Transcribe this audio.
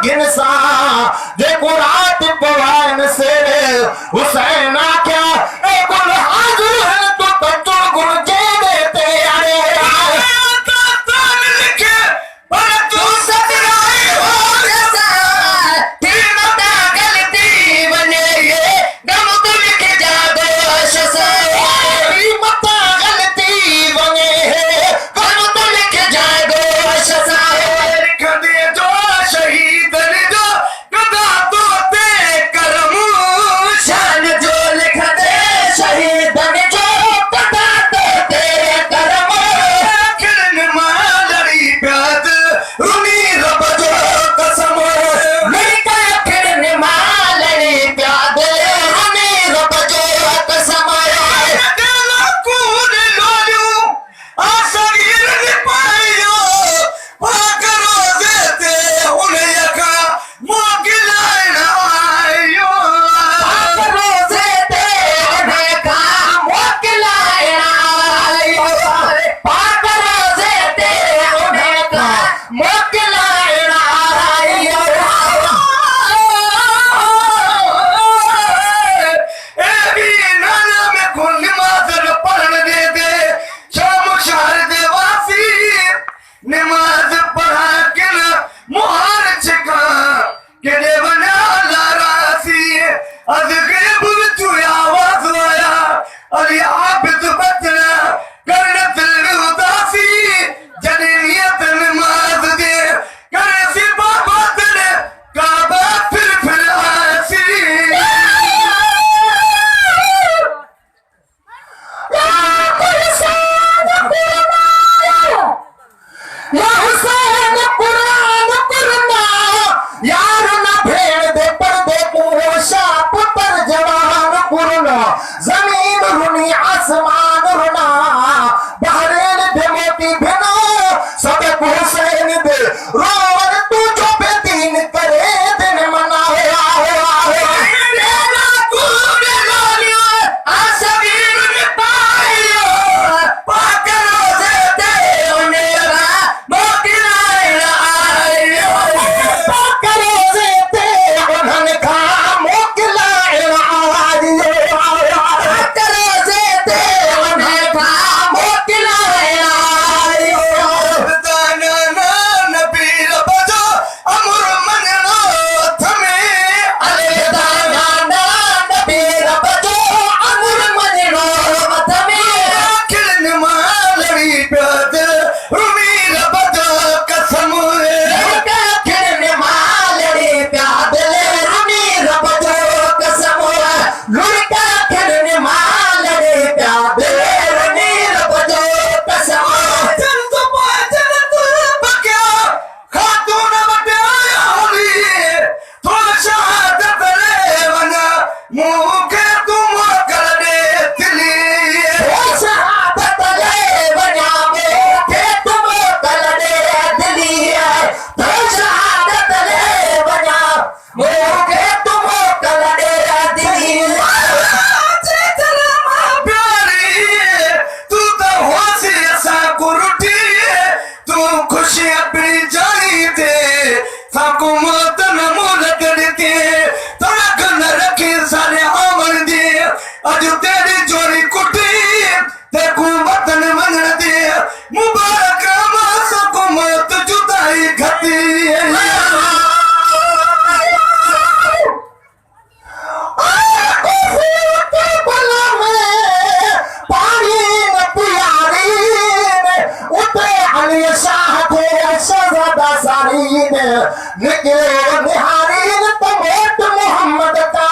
घिनसा जेको रात पवान से हुसैन क्या ए गुल हाजिर तो कच्चो गुल जे देते अरे लिखे पर तू सदराए हो रसा फिर मता गलती बने ये गम तो लिख जा दोष से मता गलती बने गम तो लिख जा दोष से लिख दे जो शहीद जो कदा तो ते करम शान जो लिख दे शहीद जो कदा तो ते करम किरण मालड़ी प्याद रुनी रब जो कसम मिलका किरण मालड़ी प्याद रुनी रब जो कसम दिल कून लोलियो आसगीर ने पायो पाकरो देते उन्हें यका मोकिलाइन आयो पाकरो देते उन्हें का मोकिलाइन आयो पाकरो देते उन्हें का मोकिलाइन आयो ए भी नाना में खुल नमाज पढ़ने दे दे शाम शहर देवासी नमाज पढ़ा के न मुहार छिका के दे बना लारासी अज के बुचु आवाज आया अली आबिद बचना करने दिल उदासी जनीयत नमाज दे करे सी बाबा तेरे काबा फिर आसी या हुसैन कुरान कुरना यार ना भेड़ दे पर्दे को शाप पर जवान कुरना जमीन रुनी आसमान रुना बहरेन दे मोती भेनो सब हुसैन दे रोवर तू जो बेदीन करे दिन मना हो मेरा कून लोलियो आसगीर ने पायो पाकरो देते उनेरा मोकिलाइन आयो पाकरो देते उन्हन का मोकिलाइन आयो पाकरो देते उन्हन का मोकिलाइन आयो दाना नबी रब जो अमर मननो थमे अले दाना नबी रब जो अमर मननो थमे किरण मालड़ी प्याद रुमी रब जो कसम किरण मालड़ी प्याद रुमी रब जो कसम लुड़का किरण मालड़ी प्याद रुमी रब जो कसम जन तो बक्या खातून बट्या होली तो शहादत ले वना मुंह के तुम कर दे दिली शहादत ले वना मुंह के तुम कर दे दिली तो शहादत ले वना मुंह के तुम कर दे दिली प्यारी तू तो होशी ऐसा कुरुटी तू खुशी अपनी जानी दे साकू मत न मोल करते तड़क न रखे सारे आमन दे अज तेरी जोरी कुटी देखू वतन मन दे मुबारक मासको मत जुदाई घटी पानी न पुयारी उतरे अली शाह थे शहजादा सारी निकले निहारी तो मोट मोहम्मद का